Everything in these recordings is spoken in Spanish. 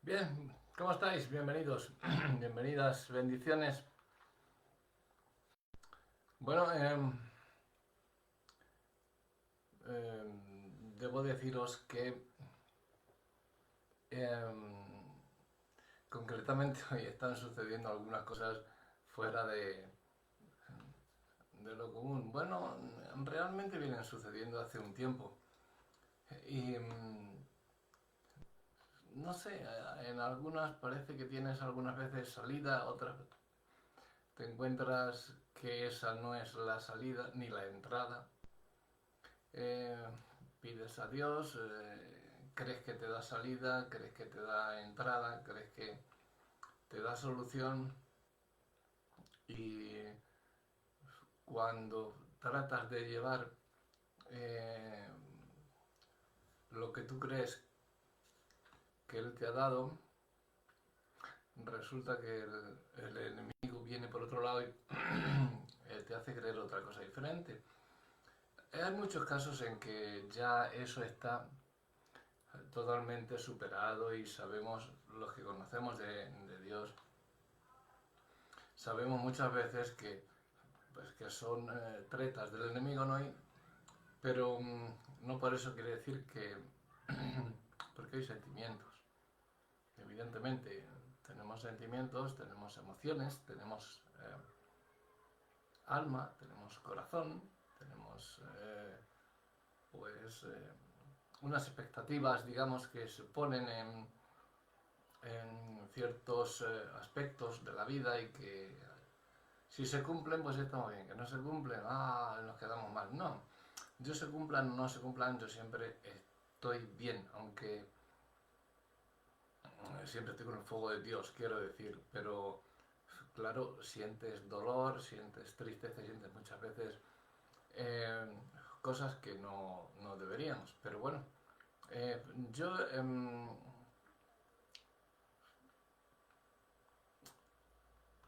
Bien, ¿cómo estáis? Bienvenidos, bienvenidas, bendiciones. Bueno, debo deciros que em, concretamente hoy están sucediendo algunas cosas fuera de lo común. Bueno, realmente vienen sucediendo hace un tiempo. Y no sé, en algunas parece que tienes algunas veces salida, otras te encuentras que esa no es la salida ni la entrada. eh, Pides a Dios, crees que te da salida, crees que te da entrada, crees que te da solución y cuando tratas de llevar eh, lo que tú crees que Él te ha dado, resulta que el enemigo viene por otro lado y te hace creer otra cosa diferente. Hay muchos casos en que ya eso está totalmente superado y sabemos, los que conocemos de Dios, sabemos muchas veces que, pues, que son tretas del enemigo, ¿no? Pero no por eso quiere decir que, porque hay sentimientos. Evidentemente, tenemos sentimientos, tenemos emociones, tenemos alma, tenemos corazón, tenemos pues unas expectativas, digamos, que se ponen en ciertos aspectos de la vida y que si se cumplen, pues estamos bien. Que no se cumplen, nos quedamos mal. No, yo se cumplan o no se cumplan, yo siempre estoy bien, aunque siempre estoy con el fuego de Dios, quiero decir, pero claro, sientes dolor, sientes tristeza, sientes muchas veces eh, cosas que no deberíamos. Pero bueno, yo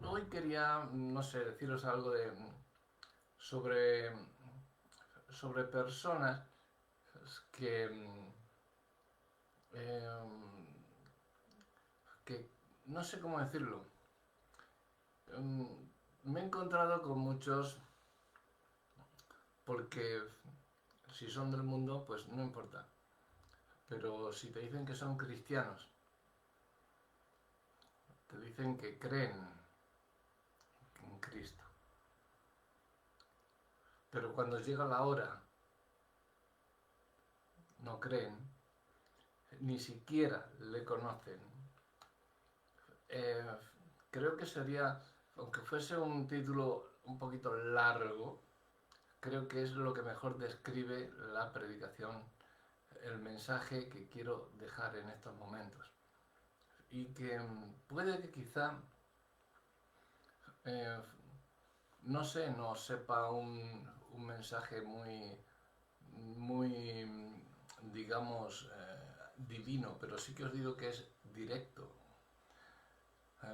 hoy quería, no sé, deciros algo sobre, sobre personas que, eh, que no sé cómo decirlo. Me he encontrado con muchos porque si son del mundo, pues no importa. Pero si te dicen que son cristianos, te dicen que creen en Cristo, pero cuando llega la hora no creen, ni siquiera le conocen. Eh, Creo que sería, aunque fuese un título un poquito largo, creo que es lo que mejor describe la predicación, el mensaje que quiero dejar en estos momentos. Y que puede que quizá, eh, no sé, no sepa un mensaje muy, digamos, divino, pero sí que os digo que es directo,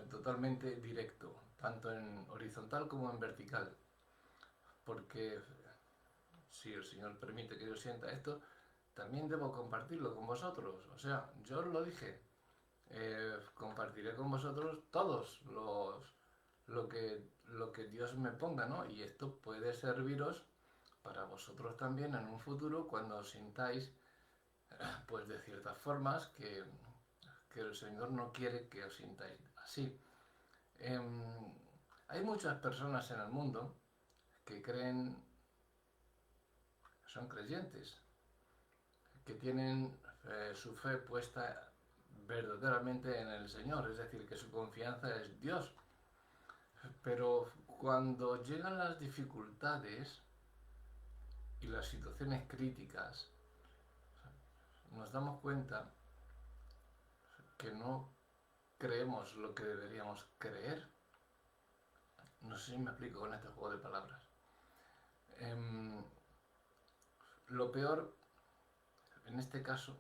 totalmente directo, tanto en horizontal como en vertical, porque si el Señor permite que yo sienta esto, también debo compartirlo con vosotros. O sea, yo os lo dije, compartiré con vosotros lo que Dios me ponga, ¿no? Y esto puede serviros para vosotros también en un futuro cuando os sintáis, pues de ciertas formas que el Señor no quiere que os sintáis así. Em, Hay muchas personas en el mundo que creen, son creyentes, que tienen su fe puesta verdaderamente en el Señor, es decir, que su confianza es Dios. Pero cuando llegan las dificultades y las situaciones críticas, nos damos cuenta que no creemos lo que deberíamos creer. No sé si me explico con este juego de palabras. Em, lo peor, en este caso,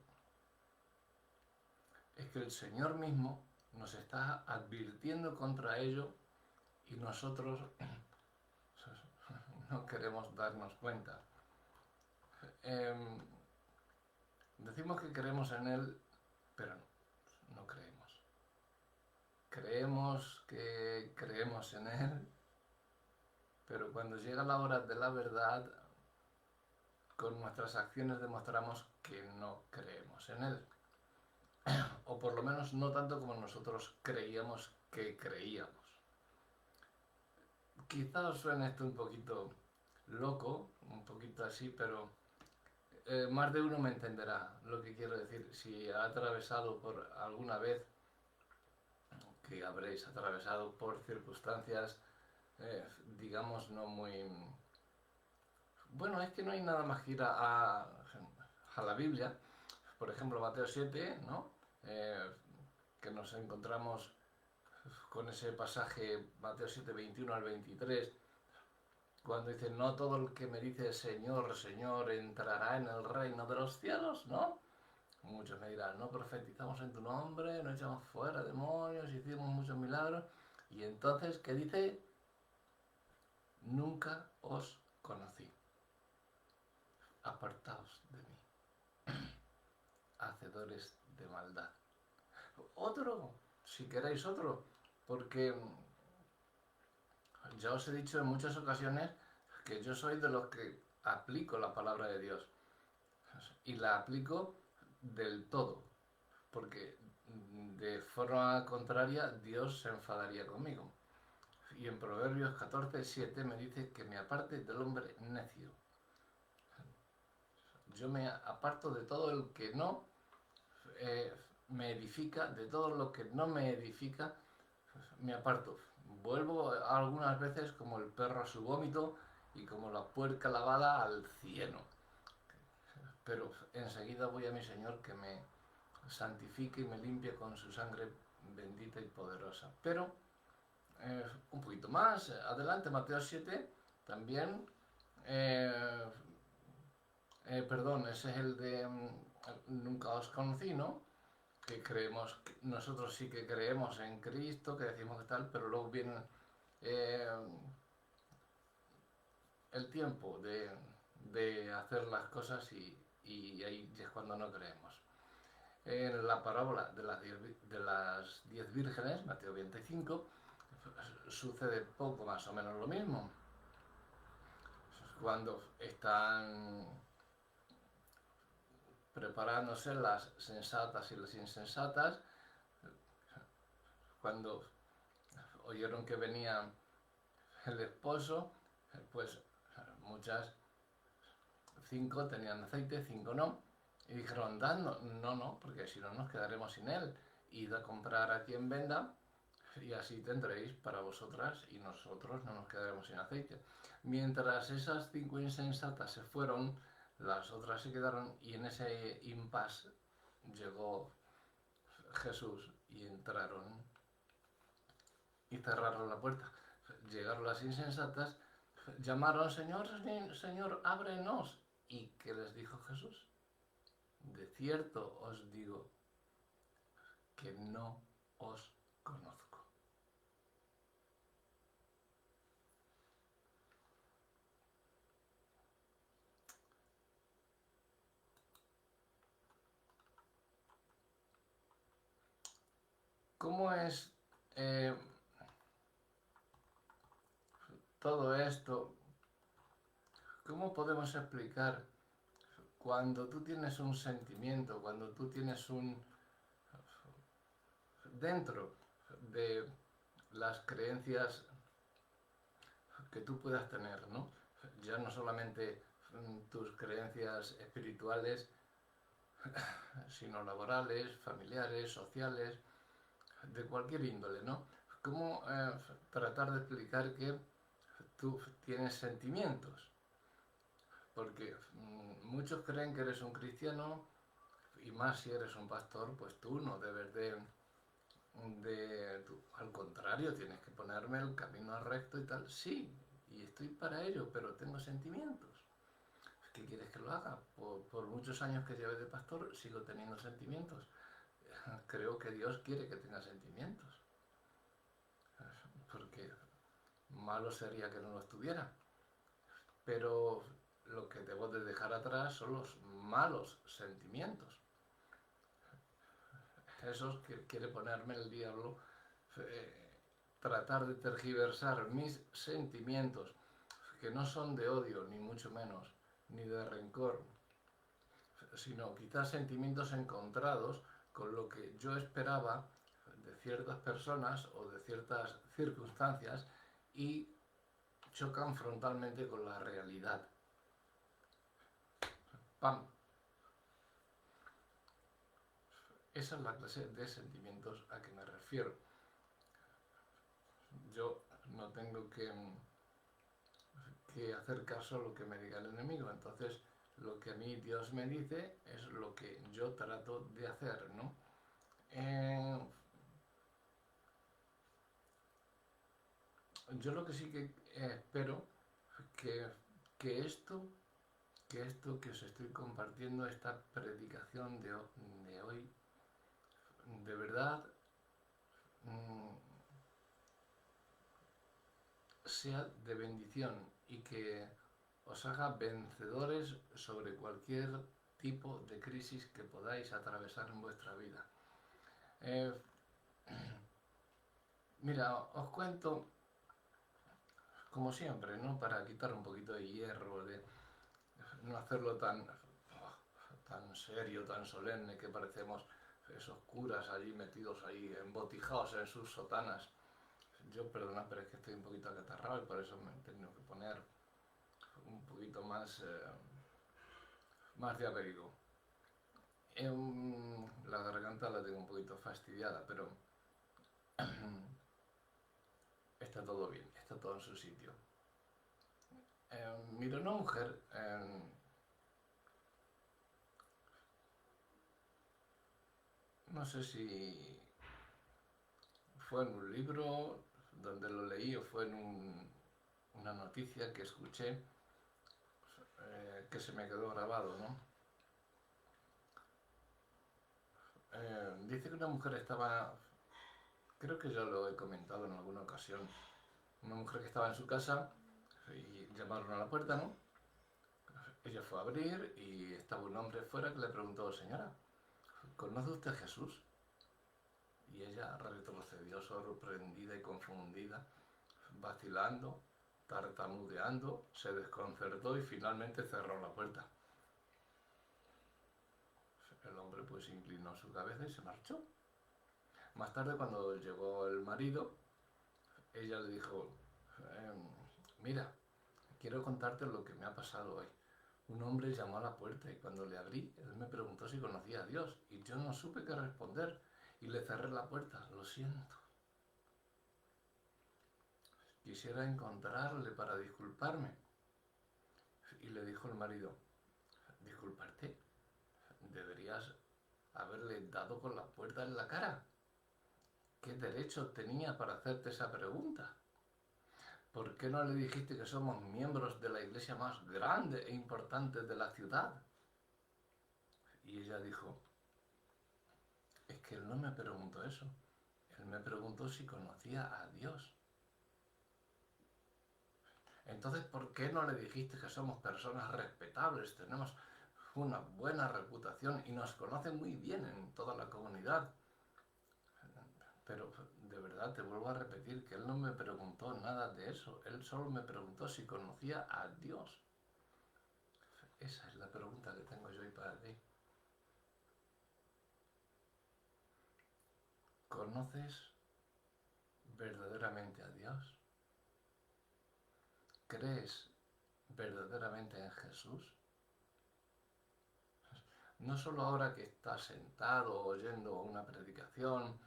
es que el Señor mismo nos está advirtiendo contra ello y nosotros no queremos darnos cuenta. Decimos que creemos en Él, pero no creemos. creemos que creemos en Él, pero cuando llega la hora de la verdad, con nuestras acciones demostramos que no creemos en Él. O por lo menos no tanto como nosotros creíamos que creíamos. Quizás os suene esto un poquito loco, un poquito así, pero más de uno me entenderá lo que quiero decir. Si ha atravesado por alguna vez, que habréis atravesado por circunstancias, digamos, no muy... Bueno, es que no hay nada más que ir a la Biblia. Por ejemplo, Mateo 7, ¿no? Que nos encontramos con ese pasaje, Mateo 7, 21 al 23, cuando dice, no todo el que me dice Señor, Señor, entrará en el reino de los cielos, ¿no? Muchos me dirán, no profetizamos en tu nombre, no echamos fuera demonios, hicimos muchos milagros. Y entonces, ¿qué dice? Nunca os conocí. Apartaos de mí, hacedores de maldad. Otro, si queréis otro, porque ya os he dicho en muchas ocasiones que yo soy de los que aplico la palabra de Dios. Y la aplico del todo, porque de forma contraria Dios se enfadaría conmigo. Y en Proverbios 14:7 me dice que me aparte del hombre necio. Yo me aparto de todo el que no me edifica, de todo lo que no me edifica, me aparto. Vuelvo algunas veces como el perro a su vómito y como la puerca lavada al cieno. Pero enseguida voy a mi Señor que me santifique y me limpie con su sangre bendita y poderosa. Pero un poquito más adelante, Mateo 7, también, perdón, ese es el de nunca os conocí, ¿no? Que creemos, nosotros sí que creemos en Cristo, que decimos que tal, pero luego viene eh, el tiempo de hacer las cosas y ahí es cuando no creemos. En la parábola de las 10 vírgenes, Mateo 25, sucede poco más o menos lo mismo. Cuando están preparándose las sensatas y las insensatas, cuando oyeron que venía el esposo, pues muchas, 5 tenían aceite, 5 no, y dijeron, dando, no, porque si no nos quedaremos sin él, id a comprar a quien venda, y así tendréis para vosotras y nosotros no nos quedaremos sin aceite. Mientras esas 5 insensatas se fueron, las otras se quedaron y en ese impasse llegó Jesús y entraron y cerraron la puerta. Llegaron las insensatas, llamaron, Señor, Señor, ábrenos. ¿Y qué les dijo Jesús? De cierto os digo que no os conozco. ¿Cómo es todo esto? ¿Cómo podemos explicar cuando tú tienes un sentimiento, cuando tú tienes dentro de las creencias que tú puedas tener, ¿no? Ya no solamente tus creencias espirituales, sino laborales, familiares, sociales, de cualquier índole, ¿no? ¿Cómo tratar de explicar que tú tienes sentimientos? Porque muchos creen que eres un cristiano y más si eres un pastor, pues tú no debes al contrario, tienes que ponerme el camino recto y tal. Sí, y estoy para ello, pero tengo sentimientos. ¿Qué quieres que lo haga? Por muchos años que lleve de pastor, sigo teniendo sentimientos. Creo que Dios quiere que tenga sentimientos. Porque malo sería que no los tuviera. Pero lo que debo de dejar atrás son los malos sentimientos. Esos que quiere ponerme el diablo tratar de tergiversar mis sentimientos, que no son de odio, ni mucho menos, ni de rencor, sino quizás sentimientos encontrados con lo que yo esperaba de ciertas personas o de ciertas circunstancias y chocan frontalmente con la realidad. ¡Pam! Esa es la clase de sentimientos a que me refiero. Yo no tengo que hacer caso a lo que me diga el enemigo, entonces lo que a mí Dios me dice es lo que yo trato de hacer, ¿no? Yo lo que sí que espero que, que esto que os estoy compartiendo, esta predicación de hoy, de verdad sea de bendición y que os haga vencedores sobre cualquier tipo de crisis que podáis atravesar en vuestra vida. Mira, os cuento como siempre, ¿no? Para quitar un poquito de hierro, de no hacerlo tan serio, tan solemne, que parecemos esos curas allí metidos ahí, embotijados en sus sotanas. Yo, perdona, pero es que estoy un poquito acatarrado y por eso me he tenido que poner un poquito más de abrigo. La garganta la tengo un poquito fastidiada, pero está todo bien, está todo en su sitio. Mira, una mujer no sé si fue en un libro donde lo leí o fue en una noticia que escuché que se me quedó grabado, ¿no? Dice que una mujer estaba, creo que ya lo he comentado en alguna ocasión, una mujer que estaba en su casa y llamaron a la puerta, ¿no? Ella fue a abrir y estaba un hombre fuera que le preguntó: señora, ¿conoce usted a Jesús? Y ella retrocedió sorprendida y confundida, vacilando, tartamudeando, se desconcertó y finalmente cerró la puerta. El hombre pues inclinó su cabeza y se marchó. Más tarde, cuando llegó el marido, ella le dijo: mira, quiero contarte lo que me ha pasado hoy. Un hombre llamó a la puerta y cuando le abrí, él me preguntó si conocía a Dios y yo no supe qué responder y le cerré la puerta. Lo siento. Quisiera encontrarle para disculparme. Y le dijo el marido: disculparte, deberías haberle dado con la puerta en la cara. ¿Qué derecho tenía para hacerte esa pregunta? ¿Por qué no le dijiste que somos miembros de la iglesia más grande e importante de la ciudad? Y ella dijo: es que él no me preguntó eso. Él me preguntó si conocía a Dios. Entonces, ¿por qué no le dijiste que somos personas respetables, tenemos una buena reputación y nos conocen muy bien en toda la comunidad? Pero de verdad te vuelvo a repetir que él no me preguntó nada de eso. Él solo me preguntó si conocía a Dios. Esa es la pregunta que tengo yo hoy para ti. ¿Conoces verdaderamente a Dios? ¿Crees verdaderamente en Jesús? No solo ahora que estás sentado oyendo una predicación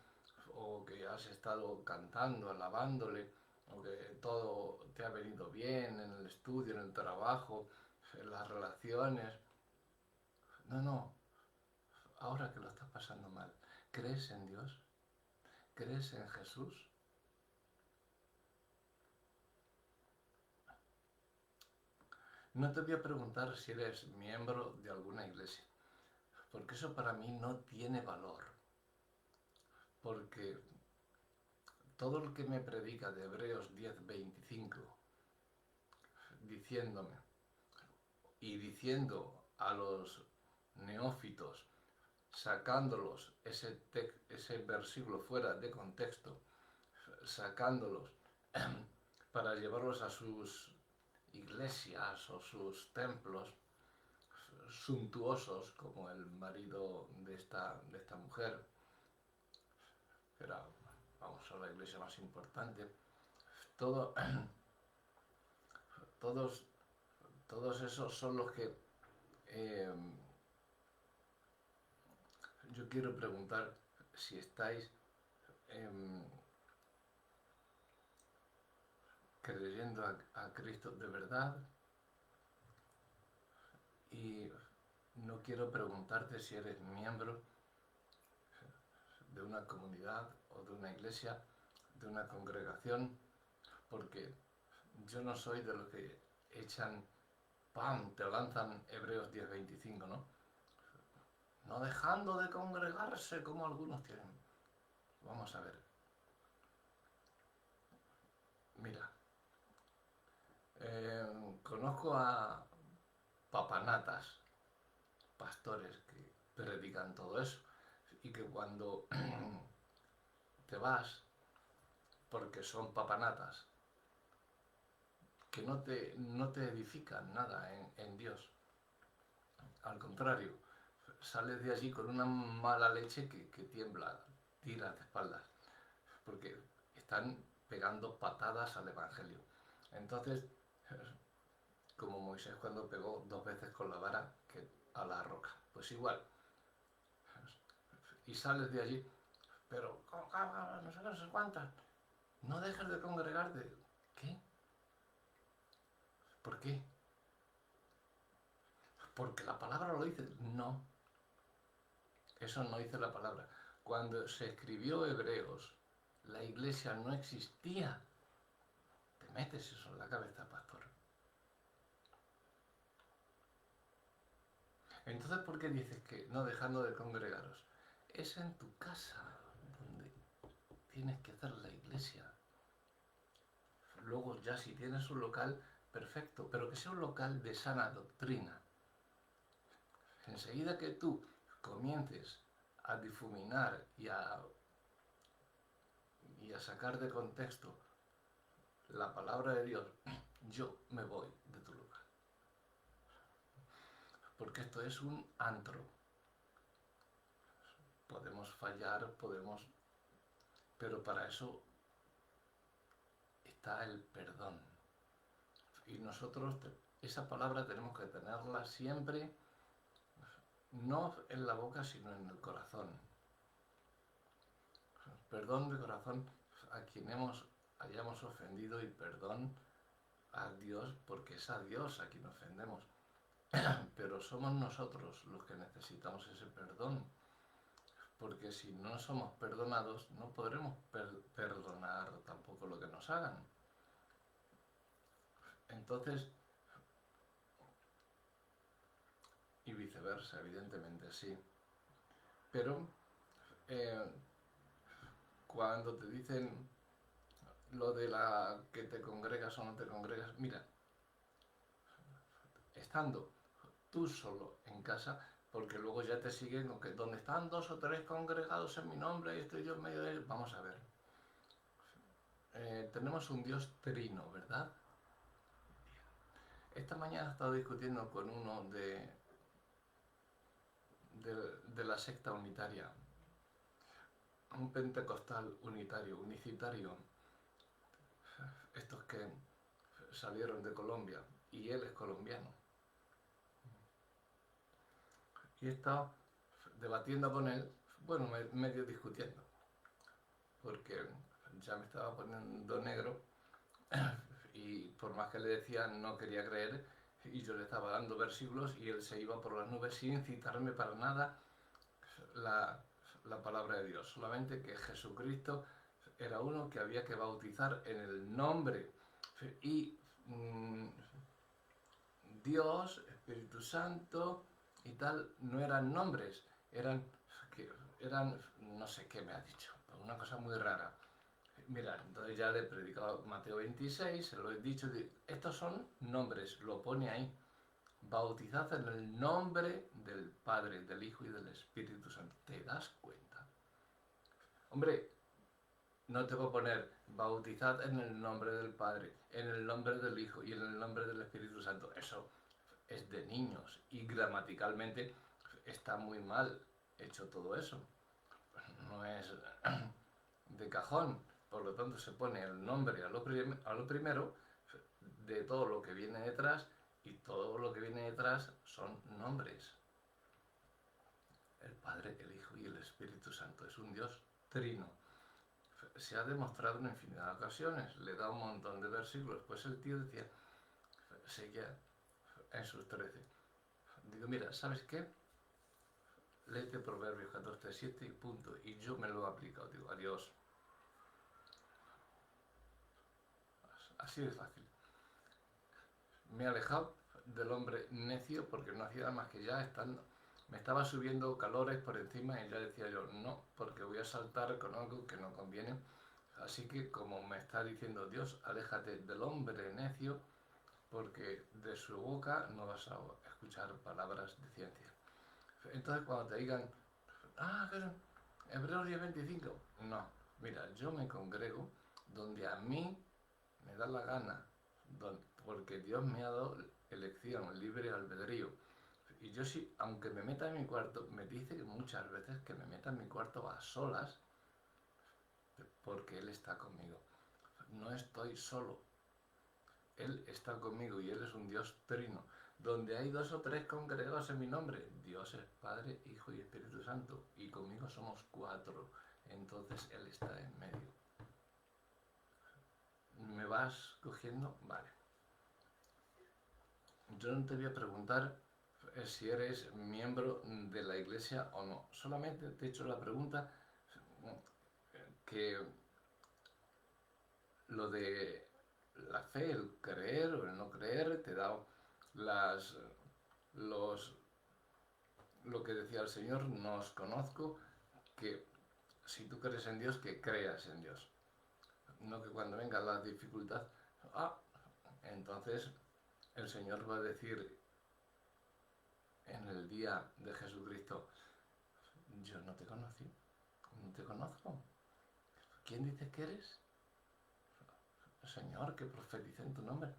o que has estado cantando, alabándole, o que todo te ha venido bien en el estudio, en el trabajo, en las relaciones. No, no, ahora que lo estás pasando mal. ¿Crees en Dios? ¿Crees en Jesús? No te voy a preguntar si eres miembro de alguna iglesia, porque eso para mí no tiene valor. Porque todo el que me predica de Hebreos 10:25, diciéndome y diciendo a los neófitos, sacándolos ese versículo fuera de contexto, sacándolos para llevarlos a sus iglesias o sus templos suntuosos, como el marido de esta mujer, que era, vamos, a la iglesia más importante. Todo, todos, todos esos son los que yo quiero preguntar si estáis creyendo a Cristo de verdad, y no quiero preguntarte si eres miembro de una comunidad o de una iglesia, de una congregación, porque yo no soy de los que echan, ¡pam!, te lanzan Hebreos 10:25, ¿no? No dejando de congregarse como algunos tienen. Vamos a ver. Mira, conozco a papanatas, pastores que predican todo eso, y que cuando te vas, porque son papanatas, que no te edifican nada en Dios. Al contrario, sales de allí con una mala leche que tiembla, tira de espaldas, porque están pegando patadas al Evangelio. Entonces, como Moisés cuando pegó 2 veces con la vara que a la roca, pues igual. Y sales de allí, pero no sé qué, no sé cuántas, no dejes de congregarte. ¿Qué? ¿Por qué? Porque la palabra lo dice. No, eso no dice la palabra. Cuando se escribió Hebreos, la iglesia no existía. Te metes eso en la cabeza, pastor. Entonces, ¿por qué dices que no dejando de congregaros? Es en tu casa donde tienes que hacer la iglesia. Luego ya si tienes un local, perfecto, pero que sea un local de sana doctrina. Enseguida que tú comiences a difuminar y a sacar de contexto la palabra de Dios, yo me voy de tu lugar. Porque esto es un antro. Podemos fallar, pero para eso está el perdón. Y nosotros esa palabra tenemos que tenerla siempre, no en la boca, sino en el corazón. Perdón de corazón a quien hayamos ofendido, y perdón a Dios, porque es a Dios a quien ofendemos. Pero somos nosotros los que necesitamos ese perdón, porque si no somos perdonados no podremos perdonar tampoco lo que nos hagan. Entonces, y viceversa, evidentemente, sí. Pero cuando te dicen lo de la que te congregas o no te congregas, mira, estando tú solo en casa, porque luego ya te siguen con que donde están 2 o 3 congregados en mi nombre y estoy yo en medio de ellos. Vamos a ver. Tenemos un Dios trino, ¿verdad? Esta mañana he estado discutiendo con uno de la secta unitaria, un pentecostal unitario, unicitario, estos que salieron de Colombia, y él es colombiano. Y he estado debatiendo con él, bueno, medio discutiendo, porque ya me estaba poniendo negro y por más que le decía no quería creer, y yo le estaba dando versículos y él se iba por las nubes sin citarme para nada la palabra de Dios, solamente que Jesucristo era uno que había que bautizar en el nombre, y Dios, Espíritu Santo y tal, no eran nombres, eran no sé qué me ha dicho, una cosa muy rara. Mira, entonces ya le he predicado Mateo 26, se lo he dicho, estos son nombres, lo pone ahí. Bautizad en el nombre del Padre, del Hijo y del Espíritu Santo. ¿Te das cuenta? Hombre, no te voy a poner bautizad en el nombre del Padre, en el nombre del Hijo y en el nombre del Espíritu Santo. Eso es de niños y gramaticalmente está muy mal hecho todo eso. No es de cajón, por lo tanto se pone el nombre a lo primero de todo lo que viene detrás, y todo lo que viene detrás son nombres. El Padre, el Hijo y el Espíritu Santo es un Dios trino. Se ha demostrado en infinidad de ocasiones, le da un montón de versículos. Pues el tío decía, seguía en sus 13. Digo, mira, ¿sabes qué? Léete Proverbios 14:7 y punto. Y yo me lo he aplicado. Digo, adiós. Así de fácil. Me he alejado del hombre necio porque no hacía más que ya estando. Me estaba subiendo calores por encima y ya decía yo, no, porque voy a saltar con algo que no conviene. Así que como me está diciendo Dios, aléjate del hombre necio, porque de su boca no vas a escuchar palabras de ciencia. Entonces cuando te digan, pero Hebreos 10:25, no, mira, yo me congrego donde a mí me da la gana, porque Dios me ha dado elección, libre albedrío. Y yo sí, aunque me meta en mi cuarto, me dice que muchas veces que me meta en mi cuarto a solas, porque Él está conmigo. No estoy solo. Él está conmigo y Él es un Dios trino. Donde hay 2 o 3 congregados en mi nombre, Dios es Padre, Hijo y Espíritu Santo. Y conmigo somos 4. Entonces Él está en medio. ¿Me vas cogiendo? Vale. Yo no te voy a preguntar si eres miembro de la iglesia o no. Solamente te he hecho la pregunta que lo de la fe, el creer o el no creer, te da lo que decía el Señor, no os conozco, que si tú crees en Dios, que creas en Dios. No que cuando venga la dificultad, entonces el Señor va a decir en el día de Jesucristo, yo no te conocí, no te conozco. ¿Quién dices que eres? Señor, que profetice en tu nombre.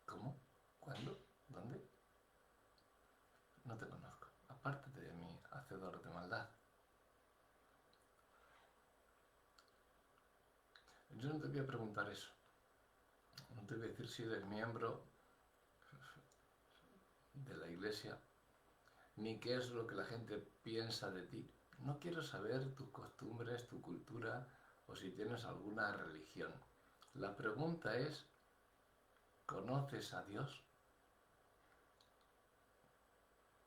¿Cómo? ¿Cuándo? ¿Dónde? No te conozco. Apártate de mí, hacedor de maldad. Yo no te voy a preguntar eso. No te voy a decir si eres miembro de la iglesia, ni qué es lo que la gente piensa de ti. No quiero saber tus costumbres, tu cultura o si tienes alguna religión. La pregunta es, ¿conoces a Dios?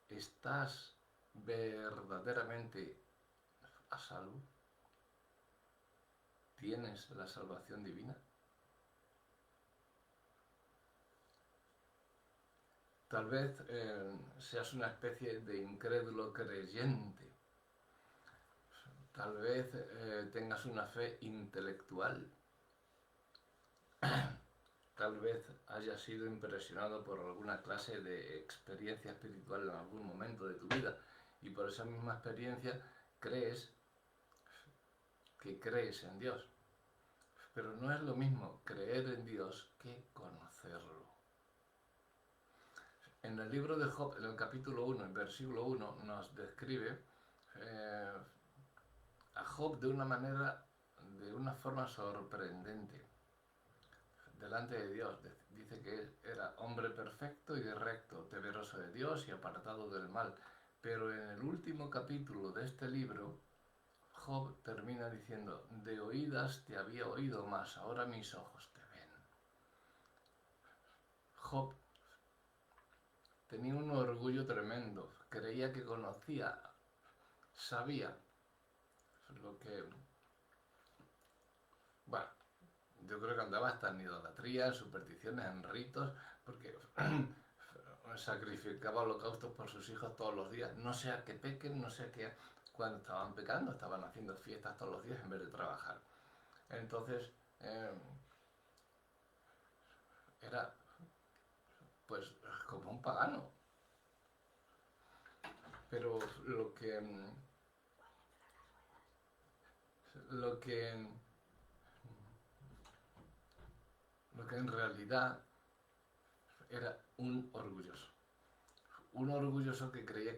¿Estás verdaderamente a salvo? ¿Tienes la salvación divina? Tal vez seas una especie de incrédulo creyente. Tal vez tengas una fe intelectual. Tal vez hayas sido impresionado por alguna clase de experiencia espiritual en algún momento de tu vida y por esa misma experiencia crees que crees en Dios. Pero no es lo mismo creer en Dios que conocerlo. En el libro de Job, en el capítulo 1, el versículo 1, nos describe a Job de una forma sorprendente delante de Dios. Dice que era hombre perfecto y recto, temeroso de Dios y apartado del mal. Pero en el último capítulo de este libro, Job termina diciendo, de oídas te había oído, mas ahora mis ojos te ven. Job tenía un orgullo tremendo, creía que conocía, sabía lo que... Bueno, yo creo que andaba hasta en idolatría, en supersticiones, en ritos, porque sacrificaba holocaustos por sus hijos todos los días, no sea que pequen, no sea que cuando estaban pecando estaban haciendo fiestas todos los días en vez de trabajar. Entonces, era pues como un pagano. Pero lo que lo que en realidad era un orgulloso. Un orgulloso que creía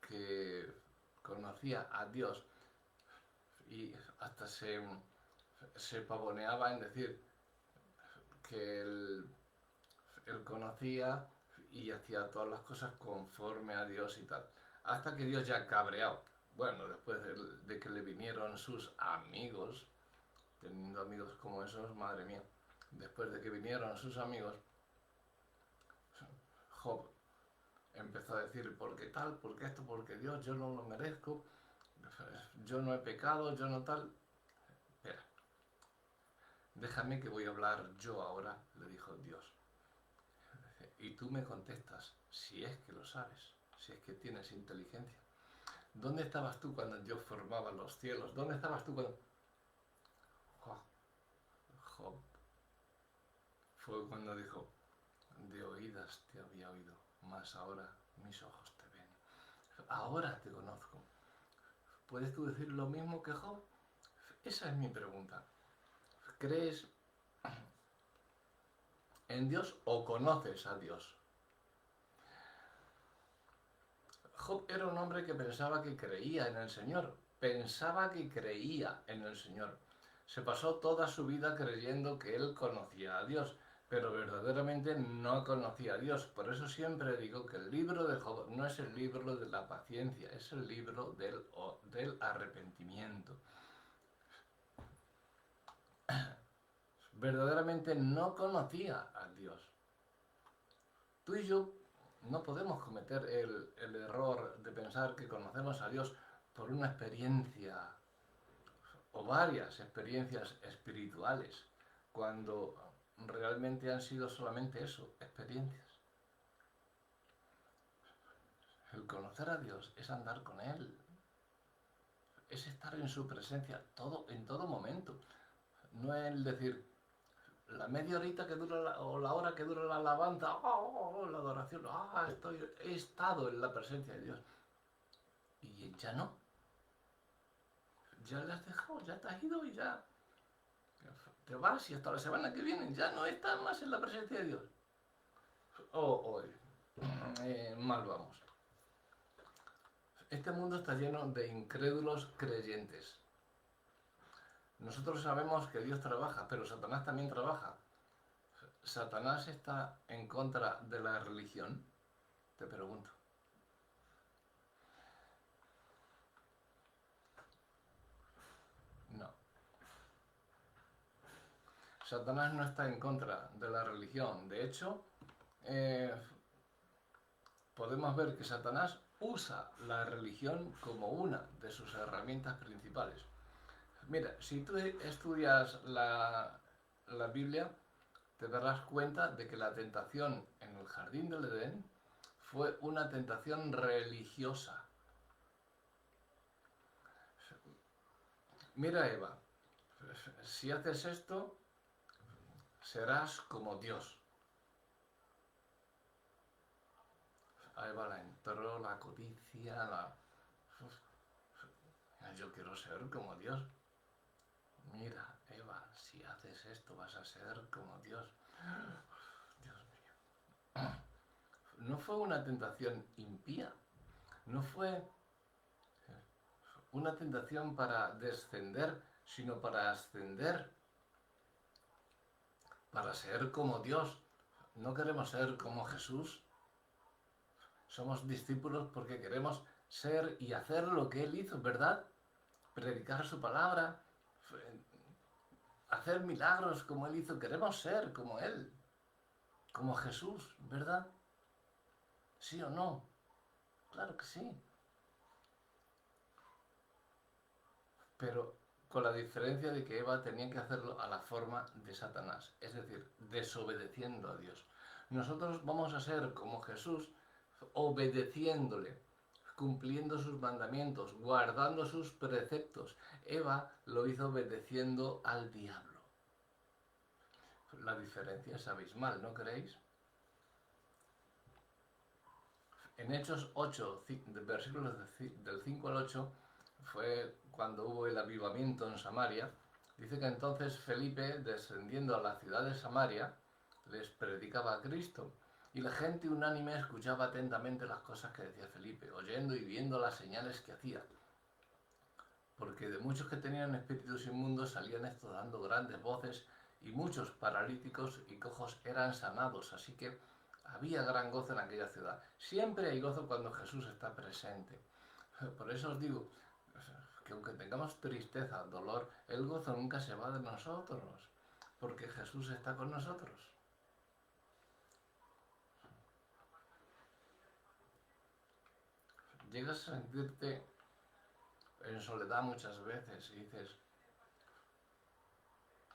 que conocía a Dios y hasta se pavoneaba en decir que él conocía y hacía todas las cosas conforme a Dios y tal. Hasta que Dios ya cabreado, bueno, después de que le vinieron sus amigos, teniendo amigos como esos, madre mía, después de que vinieron sus amigos, Job empezó a decir, ¿por qué tal? ¿Por qué esto? ¿Porque Dios? Yo no lo merezco, yo no he pecado, yo no tal. Espera, déjame que voy a hablar yo ahora, le dijo Dios. Y tú me contestas, si es que lo sabes, si es que tienes inteligencia. ¿Dónde estabas tú cuando Dios formaba los cielos? ¿Dónde estabas tú cuando... Job fue cuando dijo, de oídas te había oído, mas ahora mis ojos te ven. Ahora te conozco. ¿Puedes tú decir lo mismo que Job? Esa es mi pregunta. ¿Crees en Dios o conoces a Dios? Job era un hombre que pensaba que creía en el Señor. Pensaba que creía en el Señor. Se pasó toda su vida creyendo que él conocía a Dios, pero verdaderamente no conocía a Dios. Por eso siempre digo que el libro de Job no es el libro de la paciencia, es el libro del arrepentimiento. Verdaderamente no conocía a Dios. Tú y yo no podemos cometer el error de pensar que conocemos a Dios por una experiencia o varias experiencias espirituales, cuando realmente han sido solamente eso, experiencias. El conocer a Dios es andar con Él, es estar en su presencia en todo momento. No es el decir, la media horita que dura o la hora que dura la alabanza, la adoración, he estado en la presencia de Dios. Y ya no. Ya le has dejado, ya te has ido y ya te vas y hasta la semana que viene ya no estás más en la presencia de Dios. Mal vamos. Este mundo está lleno de incrédulos creyentes. Nosotros sabemos que Dios trabaja, pero Satanás también trabaja. ¿Satanás está en contra de la religión? Te pregunto. No. Satanás no está en contra de la religión. De hecho, podemos ver que Satanás usa la religión como una de sus herramientas principales. Mira, si tú estudias la Biblia, te darás cuenta de que la tentación en el jardín del Edén fue una tentación religiosa. Mira, Eva, si haces esto, serás como Dios. A Eva la entró la codicia, yo quiero ser como Dios. Mira, Eva, si haces esto vas a ser como Dios. Dios mío. No fue una tentación impía, no fue una tentación para descender, sino para ascender, para ser como Dios. No queremos ser como Jesús. Somos discípulos porque queremos ser y hacer lo que Él hizo, ¿verdad? Predicar su palabra, hacer milagros como Él hizo. Queremos ser como Él, como Jesús, ¿verdad? ¿Sí o no? Claro que sí. Pero con la diferencia de que Eva tenía que hacerlo a la forma de Satanás, es decir, desobedeciendo a Dios. Nosotros vamos a ser como Jesús, obedeciéndole, cumpliendo sus mandamientos, guardando sus preceptos. Eva lo hizo obedeciendo al diablo. La diferencia es abismal, ¿no creéis? En Hechos 8, versículos del 5 al 8, fue cuando hubo el avivamiento en Samaria, Dice que entonces Felipe, descendiendo a la ciudad de Samaria, les predicaba a Cristo. Y la gente unánime escuchaba atentamente las cosas que decía Felipe, oyendo y viendo las señales que hacía. Porque de muchos que tenían espíritus inmundos salían estos dando grandes voces, y muchos paralíticos y cojos eran sanados. Así que había gran gozo en aquella ciudad. Siempre hay gozo cuando Jesús está presente. Por eso os digo que aunque tengamos tristeza, dolor, el gozo nunca se va de nosotros, porque Jesús está con nosotros. Llegas a sentirte en soledad muchas veces y dices,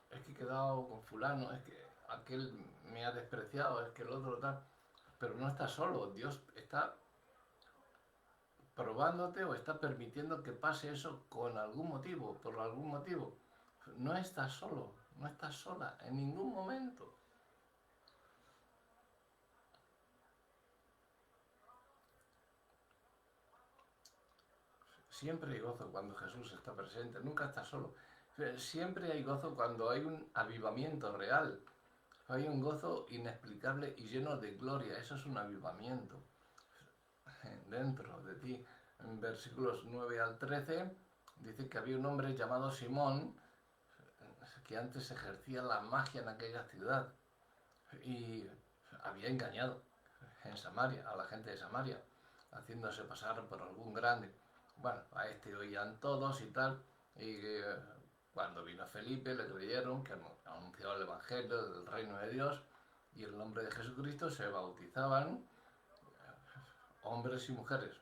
es que he quedado con fulano, es que aquel me ha despreciado, es que el otro tal, pero no estás solo, Dios está probándote o está permitiendo que pase eso con algún motivo, por algún motivo. No estás solo, no estás sola en ningún momento. Siempre hay gozo cuando Jesús está presente, nunca estás solo. Siempre hay gozo cuando hay un avivamiento real. Hay un gozo inexplicable y lleno de gloria. Eso es un avivamiento dentro de ti. En versículos 9 al 13 dice que había un hombre llamado Simón que antes ejercía la magia en aquella ciudad y había engañado en Samaria, a la gente de Samaria, haciéndose pasar por algún grande. Bueno, a este oían todos y tal, y cuando vino Felipe le creyeron, que anunciaba el Evangelio del reino de Dios y el nombre de Jesucristo, se bautizaban hombres y mujeres.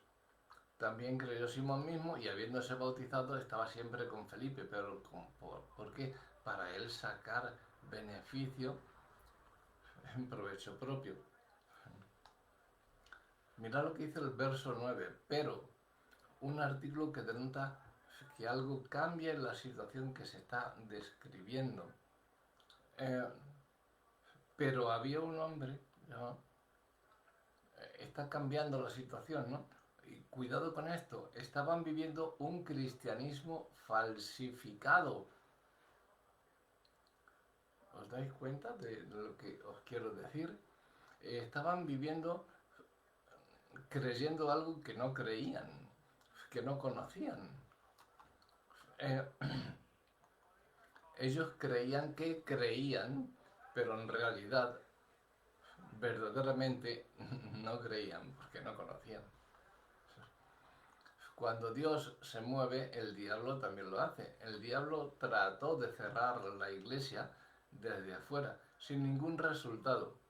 También creyó Simón mismo y habiéndose bautizado estaba siempre con Felipe, pero ¿por qué? Para él sacar beneficio en provecho propio. Mirad lo que dice el verso 9, pero un artículo que denota que algo cambia en la situación que se está describiendo. Pero había un hombre, ¿no? Está cambiando la situación, ¿no? Y cuidado con esto, estaban viviendo un cristianismo falsificado. ¿Os dais cuenta de lo que os quiero decir? Estaban viviendo creyendo algo que no creían, que no conocían. Eh, ellos creían que creían, pero en realidad verdaderamente no creían porque no conocían. Cuando Dios se mueve, el diablo también lo hace. El diablo trató de cerrar la iglesia desde afuera, sin ningún resultado.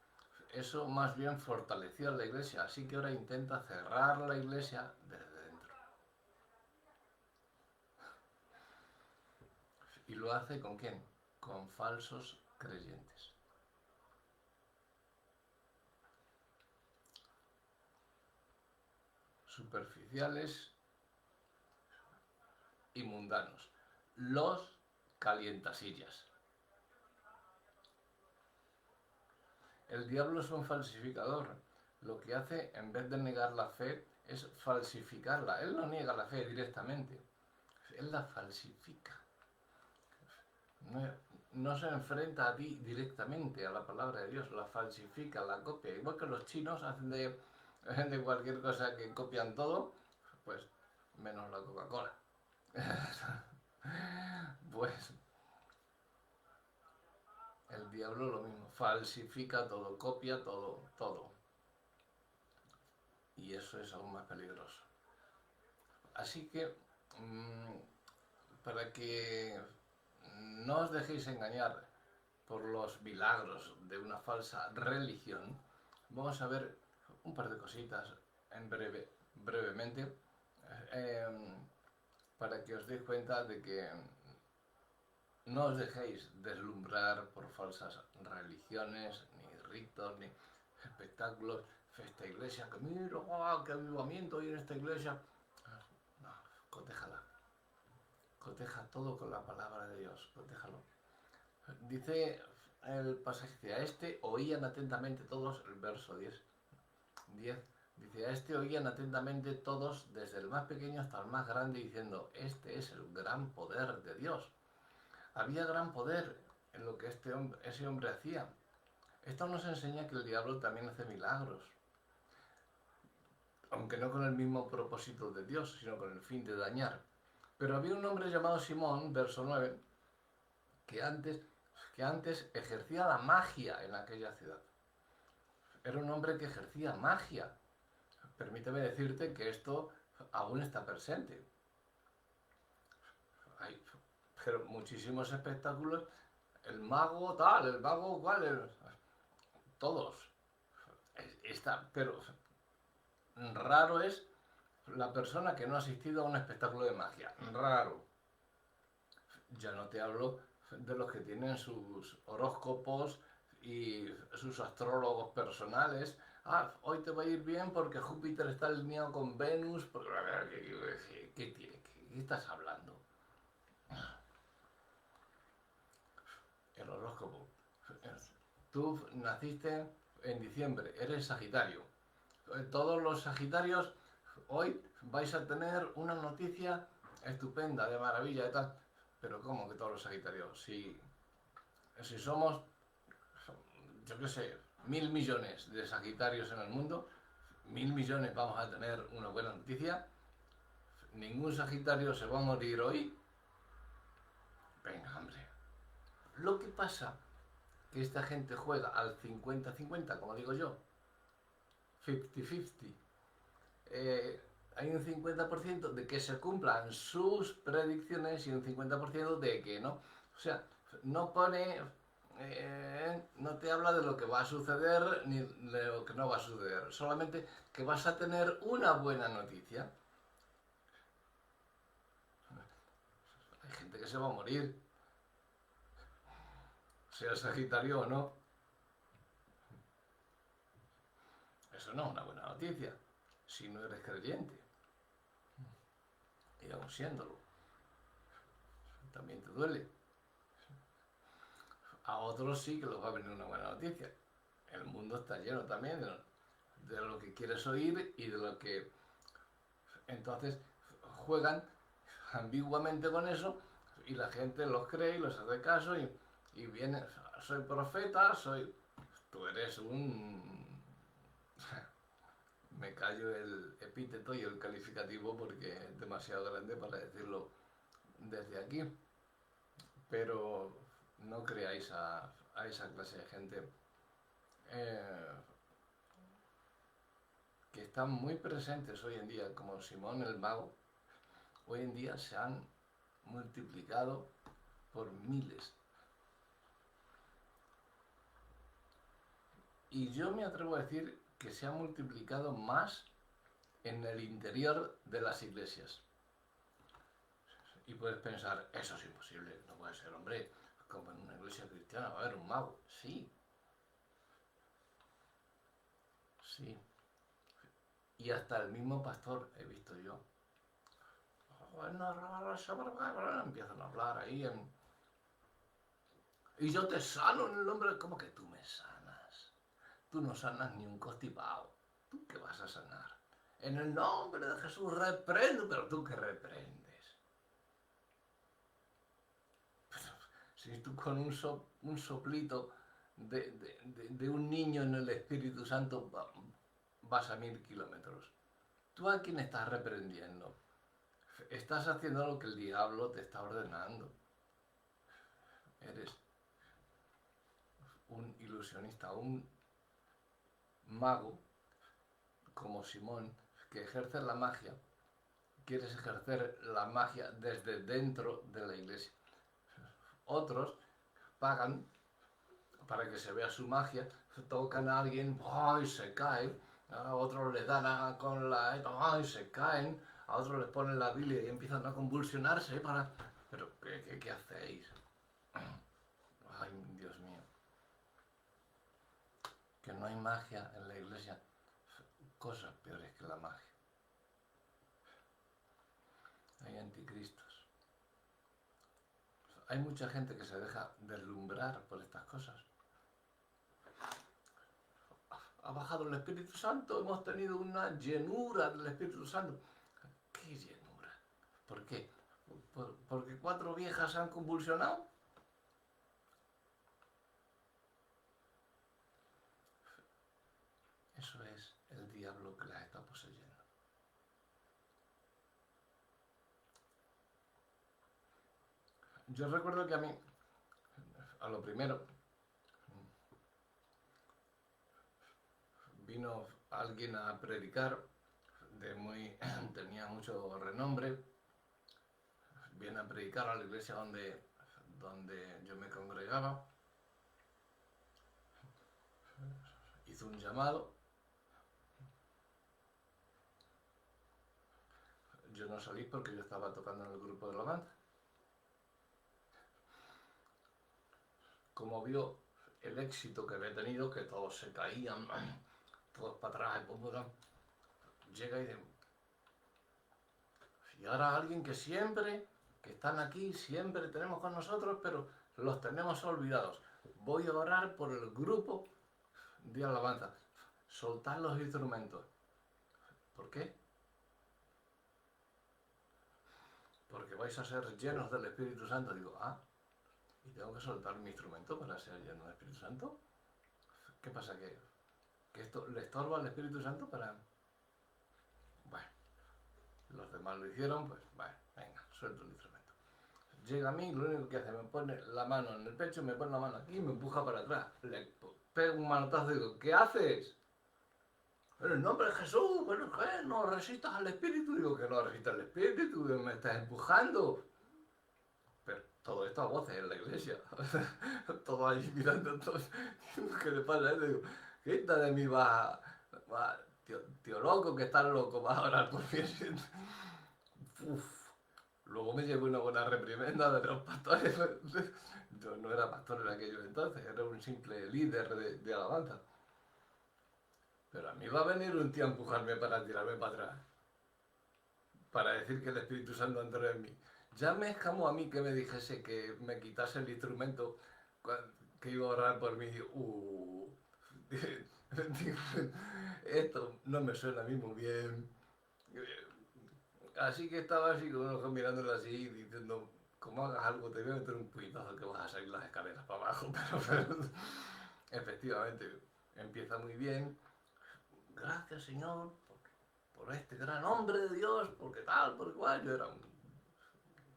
Eso más bien fortaleció a la iglesia, así que ahora intenta cerrar la iglesia desde dentro. ¿Y lo hace con quién? Con falsos creyentes. Superficiales y mundanos. Los calientasillas. El diablo es un falsificador. Lo que hace, en vez de negar la fe, es falsificarla. Él no niega la fe directamente. Él la falsifica. No se enfrenta a ti directamente, a la palabra de Dios. La falsifica, la copia. Igual que los chinos hacen de cualquier cosa que copian todo, pues menos la Coca-Cola. Pues el diablo lo mismo, falsifica todo, copia todo, todo. Y eso es aún más peligroso. Así que, para que no os dejéis engañar por los milagros de una falsa religión, vamos a ver un par de cositas en brevemente, para que os deis cuenta de que no os dejéis deslumbrar por falsas religiones, ni ritos, ni espectáculos. Esta iglesia, que mira, oh, qué avivamiento hay en esta iglesia. No, cotéjala. Coteja todo con la palabra de Dios, cotéjalo. Dice el pasaje que a este oían atentamente todos, el verso 10, dice, a este oían atentamente todos, desde el más pequeño hasta el más grande, diciendo, este es el gran poder de Dios. Había gran poder en lo que ese hombre hacía. Esto nos enseña que el diablo también hace milagros, aunque no con el mismo propósito de Dios, sino con el fin de dañar. Pero había un hombre llamado Simón, verso 9, que antes ejercía la magia en aquella ciudad. Era un hombre que ejercía magia. Permíteme decirte que esto aún está presente. Hay pero muchísimos espectáculos, el mago tal, el mago cual, todos. Pero raro es la persona que no ha asistido a un espectáculo de magia. Raro. Ya no te hablo de los que tienen sus horóscopos y sus astrólogos personales. Ah, hoy te va a ir bien porque Júpiter está alineado con Venus. ¿Qué estás hablando? El horóscopo. Tú naciste en diciembre, eres Sagitario. Todos los Sagitarios hoy vais a tener una noticia estupenda, de maravilla, de tal. Pero ¿cómo que todos los Sagitarios? Si somos, yo qué sé, 1.000 millones de Sagitarios en el mundo, 1.000 millones vamos a tener una buena noticia. Ningún Sagitario se va a morir hoy. Venga, hombre. Lo que pasa que esta gente juega al 50-50, como digo yo, 50-50. Hay un 50% de que se cumplan sus predicciones y un 50% de que no. O sea, no pone, no te habla de lo que va a suceder ni de lo que no va a suceder, solamente que vas a tener una buena noticia. Hay gente que se va a morir, sea Sagitario o no. Eso no es una buena noticia, si no eres creyente. Y aún siéndolo, también te duele. A otros sí que les va a venir una buena noticia. El mundo está lleno también de lo que quieres oír y de lo que... Entonces juegan ambiguamente con eso y la gente los cree y los hace caso y viene, soy profeta, tú eres un... Me callo el epíteto y el calificativo porque es demasiado grande para decirlo desde aquí, pero no creáis a esa clase de gente que están muy presentes hoy en día, como Simón el Mago. Hoy en día se han multiplicado por miles. Y yo me atrevo a decir que se ha multiplicado más en el interior de las iglesias. Y puedes pensar, eso es imposible, no puede ser, hombre, como en una iglesia cristiana va a haber un mago. Sí. Sí. Y hasta el mismo pastor he visto yo. Empiezan a hablar ahí y yo te sano en el nombre. ¿Cómo que tú me sanas? Tú no sanas ni un constipado. ¿Tú qué vas a sanar? En el nombre de Jesús reprendo, pero tú qué reprendes. Pero, si tú con un soplito de un niño en el Espíritu Santo vas a 1.000 kilómetros. ¿Tú a quién estás reprendiendo? Estás haciendo lo que el diablo te está ordenando. Eres un ilusionista, un mago como Simón, que ejerce la magia. Quieres ejercer la magia desde dentro de la iglesia. Otros pagan para que se vea su magia, tocan a alguien, ¡ay! Se cae. A otros le dan con la... ¡ay! Se caen. A otros les ponen la Biblia y empiezan a convulsionarse para... ¿Pero qué hacéis? Ay, Dios mío. Que no hay magia en la iglesia. Cosas peores que la magia. Hay anticristos. Hay mucha gente que se deja deslumbrar por estas cosas. Ha bajado el Espíritu Santo, hemos tenido una llenura del Espíritu Santo. ¿Qué llenura? ¿Por qué? ¿Porque 4 viejas han convulsionado? Yo recuerdo que a mí, a lo primero, vino alguien a predicar, tenía mucho renombre, viene a predicar a la iglesia donde yo me congregaba, hizo un llamado, yo no salí porque yo estaba tocando en el grupo de alabanza. Como vio el éxito que había tenido, que todos se caían, todos para atrás, llega y dice, y ahora alguien que están aquí, siempre tenemos con nosotros, pero los tenemos olvidados. Voy a orar por el grupo de alabanza. Soltar los instrumentos. ¿Por qué? Porque vais a ser llenos del Espíritu Santo. Digo, ¿y tengo que soltar mi instrumento para ser lleno del Espíritu Santo? ¿Qué pasa? ¿Que esto le estorba al Espíritu Santo para...? Bueno, los demás lo hicieron, pues, bueno, venga, suelto el instrumento. Llega a mí, lo único que hace, me pone la mano en el pecho, me pone la mano aquí y me empuja para atrás. Le pego un manotazo y digo, ¿qué haces? En el nombre de Jesús, ¿pero qué? No resistas al Espíritu. Digo, que no resistas al Espíritu, me estás empujando. Pero todo esto a voces en la iglesia. Todo ahí mirando, todos. ¿Qué le pasa a él? Digo, quita de mí, tío loco, que estás loco, vas a orar por mí. Uf. Luego me llevo una buena reprimenda de los pastores. Yo no era pastor en aquello entonces, era un simple líder de alabanza. Pero a mí va a venir un tío a empujarme para tirarme para atrás. Para decir que el Espíritu Santo entró en mí. Ya me escamó a mí que me dijese que me quitase el instrumento que iba a orar por mí. Esto no me suena a mí muy bien. Así que estaba así con ojos mirándolo así diciendo, como hagas algo te voy a meter un puñetazo que vas a salir las escaleras para abajo. Pero efectivamente empieza muy bien. Gracias Señor por este gran hombre de Dios, porque tal, porque cual. Yo era un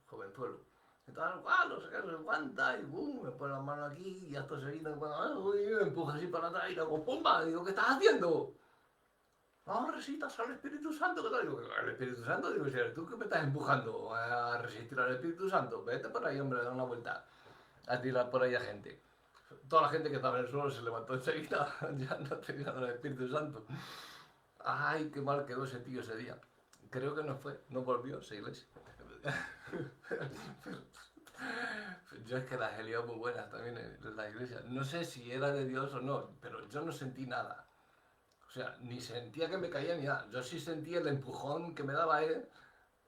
jovenzuelo. Y tal, cual, no sé qué, no sé cuánta, y boom, me pone la mano aquí, y esto se viene, y me empuja así para atrás, y luego, ¡pumba! Digo, ¿qué estás haciendo? No, resistas al Espíritu Santo, ¿qué tal? Digo, ¿al Espíritu Santo? Digo, si eres tú que me estás empujando a resistir al Espíritu Santo, vete por ahí, hombre, da una vuelta a tirar por ahí a gente. Toda la gente que estaba en el suelo se levantó enseguida, ya no tenía el Espíritu Santo. Ay, qué mal quedó ese tío ese día. Creo que no fue, no volvió a esa iglesia. Yo es que las he liado muy buenas también en la iglesia. No sé si era de Dios o no, pero yo no sentí nada. O sea, ni sentía que me caía ni nada. Yo sí sentía el empujón que me daba él.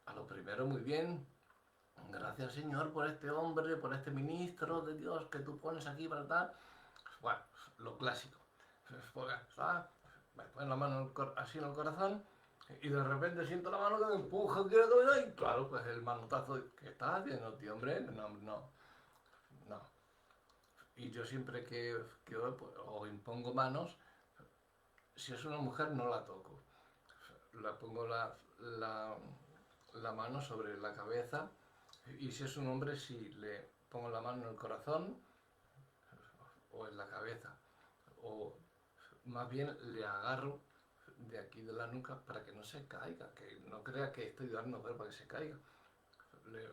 A lo primero muy bien. Gracias Señor por este hombre, por este ministro de Dios que tú pones aquí para tal. Bueno, lo clásico. Me pone la mano así en el corazón y de repente siento la mano que me empuja, y claro, pues el manotazo, ¿qué estás haciendo, tío, hombre? No, no, no. Y yo siempre que pues, o impongo manos, si es una mujer no la toco. La pongo la mano sobre la cabeza y si es un hombre sí le pongo la mano en el corazón o en la cabeza. O más bien le agarro de aquí de la nuca para que no se caiga, que no crea que estoy dando para que se caiga. Le,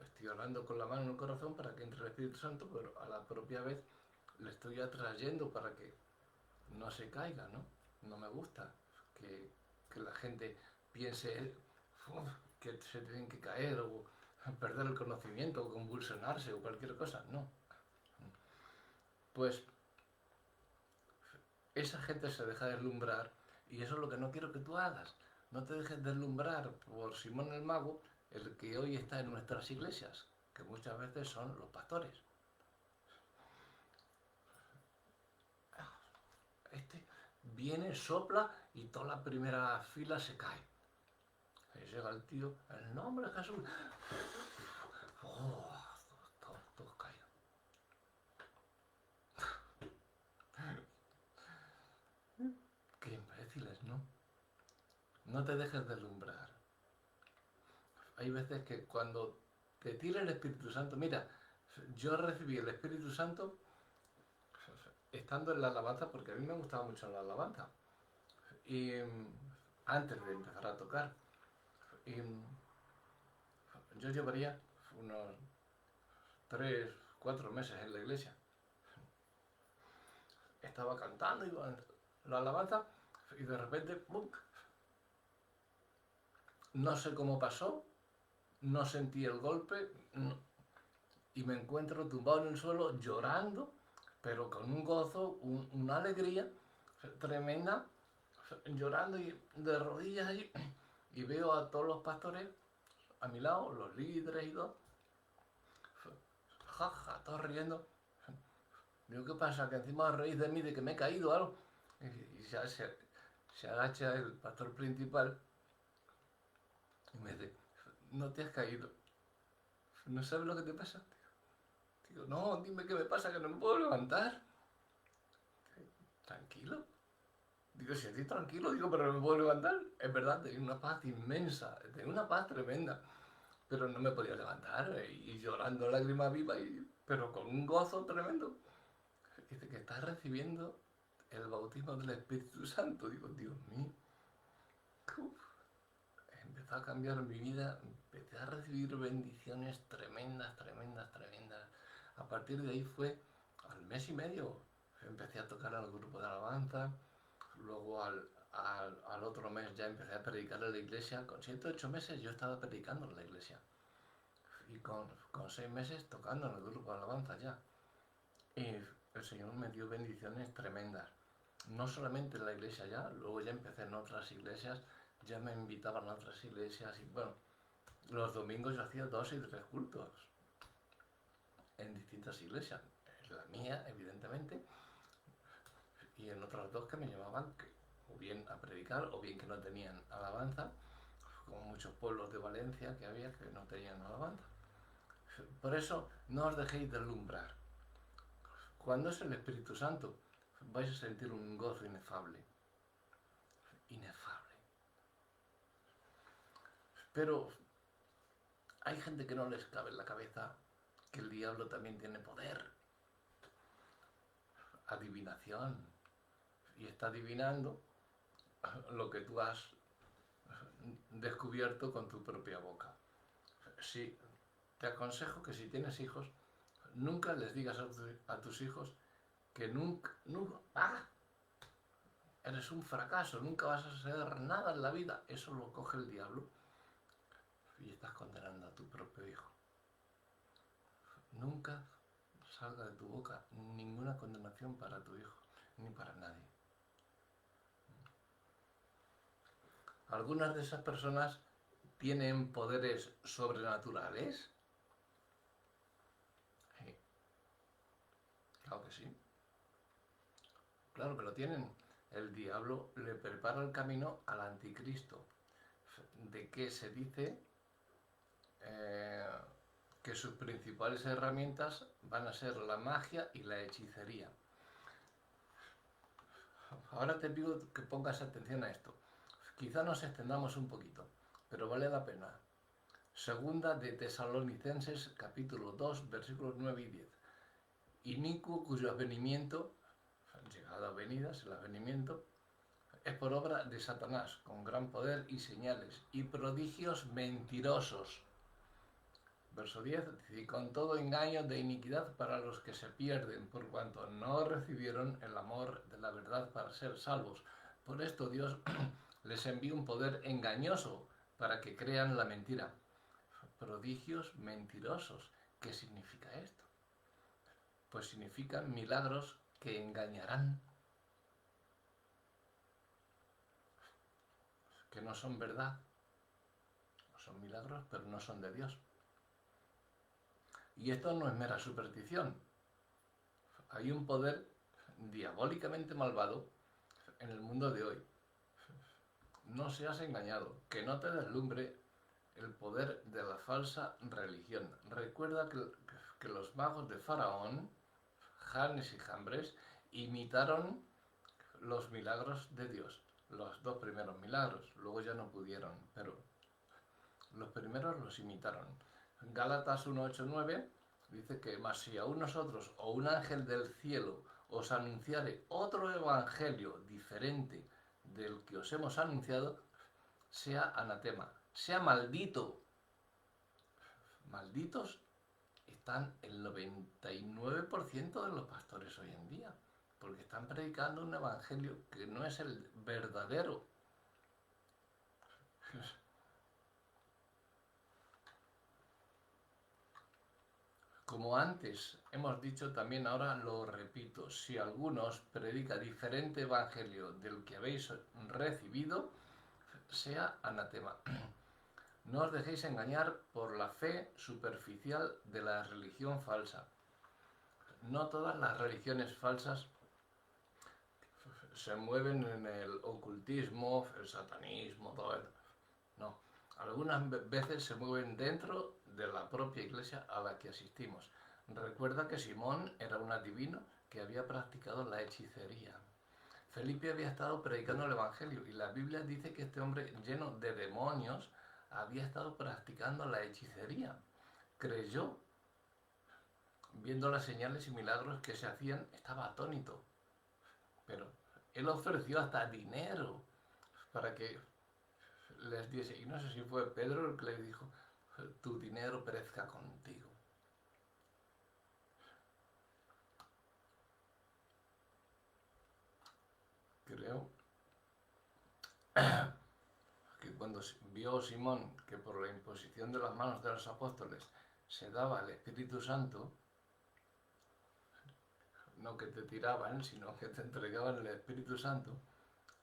estoy orando con la mano en el corazón para que entre el Espíritu Santo, pero a la propia vez le estoy atrayendo para que no se caiga, ¿no? No me gusta que la gente piense que se tienen que caer o perder el conocimiento o convulsionarse o cualquier cosa, no. Pues esa gente se deja deslumbrar y eso es lo que no quiero que tú hagas. No te dejes deslumbrar por Simón el Mago, el que hoy está en nuestras iglesias, que muchas veces son los pastores. Este viene, sopla y toda la primera fila se cae. Ahí llega el tío, en el nombre de Jesús. Oh, todos caen. Qué imbéciles, ¿no? No te dejes deslumbrar. Hay veces que cuando te tira el Espíritu Santo. Mira, yo recibí el Espíritu Santo estando en la alabanza, porque a mí me gustaba mucho la alabanza. Y antes de empezar a tocar. Y yo llevaría unos 3, 4 meses en la iglesia. Estaba cantando, iba en la alabanza y de repente, ¡bum! No sé cómo pasó, no sentí el golpe y me encuentro tumbado en el suelo llorando, pero con un gozo, una alegría tremenda, llorando y de rodillas allí. Y veo a todos los pastores a mi lado, los líderes y todo, jaja, todos riendo. Digo, ¿qué pasa? Que encima os reís de mí, de que me he caído algo. Y se agacha el pastor principal y me dice, no te has caído. ¿No sabes lo que te pasa? Digo, no, dime qué me pasa, que no me puedo levantar. Tranquilo. Digo, si estoy tranquilo, digo, pero no me puedo levantar. Es verdad, tenía una paz inmensa, tenía una paz tremenda, pero no me podía levantar y llorando lágrimas vivas, pero con un gozo tremendo. Dice que estás recibiendo el bautismo del Espíritu Santo. Digo, Dios mío. Uf. Empezó a cambiar mi vida, empecé a recibir bendiciones tremendas, tremendas, tremendas. A partir de ahí fue al mes y medio. Empecé a tocar al grupo de alabanza, luego al otro mes ya empecé a predicar en la iglesia. Con 7 o 8 meses yo estaba predicando en la iglesia y con 6 meses tocando en el grupo de alabanza ya. Y el Señor me dio bendiciones tremendas. No solamente en la iglesia ya, luego ya empecé en otras iglesias, ya me invitaban a otras iglesias y bueno, los domingos yo hacía 2 y 3 cultos en distintas iglesias. En la mía, evidentemente, y en otras 2 que me llamaban o bien a predicar o bien que no tenían alabanza, como muchos pueblos de Valencia que había que no tenían alabanza. Por eso no os dejéis deslumbrar. Cuando es el Espíritu Santo, vais a sentir un gozo inefable. Inefable. Pero hay gente que no les cabe en la cabeza que el diablo también tiene poder, adivinación, y está adivinando lo que tú has descubierto con tu propia boca. Sí, te aconsejo que si tienes hijos, nunca les digas a tus hijos que eres un fracaso, nunca vas a ser nada en la vida. Eso lo coge el diablo y estás condenando a tu propio hijo. Nunca salga de tu boca ninguna condenación para tu hijo, ni para nadie. Algunas de esas personas tienen poderes sobrenaturales. Sí, claro que sí. Claro que lo tienen. El diablo le prepara el camino al anticristo, de que se dice que sus principales herramientas van a ser la magia y la hechicería. Ahora te pido que pongas atención a esto. Quizá nos extendamos un poquito, pero vale la pena. Segunda de Tesalonicenses, capítulo 2, versículos 9 y 10. Inicuo cuyo advenimiento, llegada venidas, el advenimiento, es por obra de Satanás, con gran poder y señales y prodigios mentirosos. Verso 10, y con todo engaño de iniquidad para los que se pierden, por cuanto no recibieron el amor de la verdad para ser salvos. Por esto Dios les envía un poder engañoso para que crean la mentira. Prodigios mentirosos. ¿Qué significa esto? Pues significan milagros que engañarán, que no son verdad. Son milagros, pero no son de Dios. Y esto no es mera superstición. Hay un poder diabólicamente malvado en el mundo de hoy. No seas engañado, que no te deslumbre el poder de la falsa religión. Recuerda que los magos de Faraón, Janes y Jambres, imitaron los milagros de Dios. Los 2 primeros milagros, luego ya no pudieron, pero los primeros los imitaron. Gálatas 1:8-9 dice que más si aún nosotros o un ángel del cielo os anunciare otro evangelio diferente del que os hemos anunciado, sea anatema, sea maldito. Malditos están el 99% de los pastores hoy en día, porque están predicando un evangelio que no es el verdadero. Como antes hemos dicho, también ahora lo repito, si alguno os predica diferente evangelio del que habéis recibido, sea anatema. No os dejéis engañar por la fe superficial de la religión falsa. No todas las religiones falsas se mueven en el ocultismo, el satanismo, todo eso. No, algunas veces se mueven dentro de la propia iglesia a la que asistimos. Recuerda que Simón era un adivino que había practicado la hechicería. Felipe había estado predicando el evangelio y la Biblia dice que este hombre lleno de demonios había estado practicando la hechicería. Creyó, viendo las señales y milagros que se hacían, estaba atónito. Pero él ofreció hasta dinero para que les diese, y no sé si fue Pedro el que le dijo, tu dinero perezca contigo. Creo que cuando vio Simón que por la imposición de las manos de los apóstoles se daba el Espíritu Santo, no que te tiraban, sino que te entregaban el Espíritu Santo,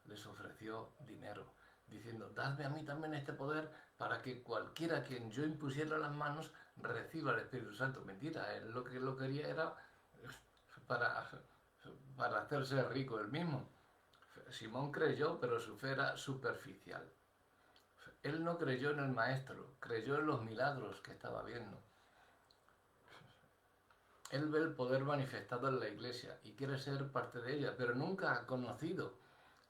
les ofreció dinero, diciendo, dadme a mí también este poder para que cualquiera a quien yo impusiera las manos reciba el Espíritu Santo. Mentira, él lo que lo quería era para, para hacerse rico él mismo. Simón creyó, pero su fe era superficial. Él no creyó en el maestro, creyó en los milagros que estaba viendo. Él ve el poder manifestado en la iglesia y quiere ser parte de ella, pero nunca ha conocido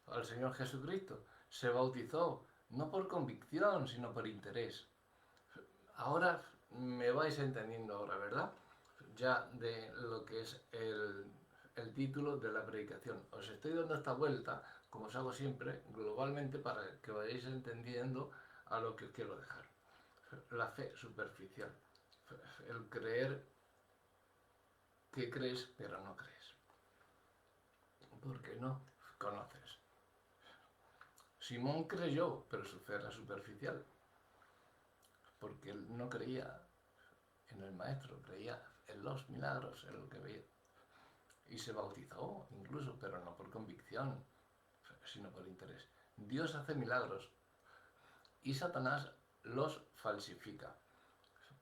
al Señor Jesucristo. Se bautizó, no por convicción, sino por interés. Ahora me vais entendiendo ahora, ¿verdad? Ya de lo que es el título de la predicación. Os estoy dando esta vuelta, como os hago siempre, globalmente, para que vayáis entendiendo a lo que os quiero dejar. La fe superficial. El creer que crees, pero no crees. Porque no conoces. Simón creyó, pero su fe era superficial. Porque él no creía en el maestro, creía en los milagros, en lo que veía. Y se bautizó incluso, pero no por convicción, sino por interés. Dios hace milagros y Satanás los falsifica.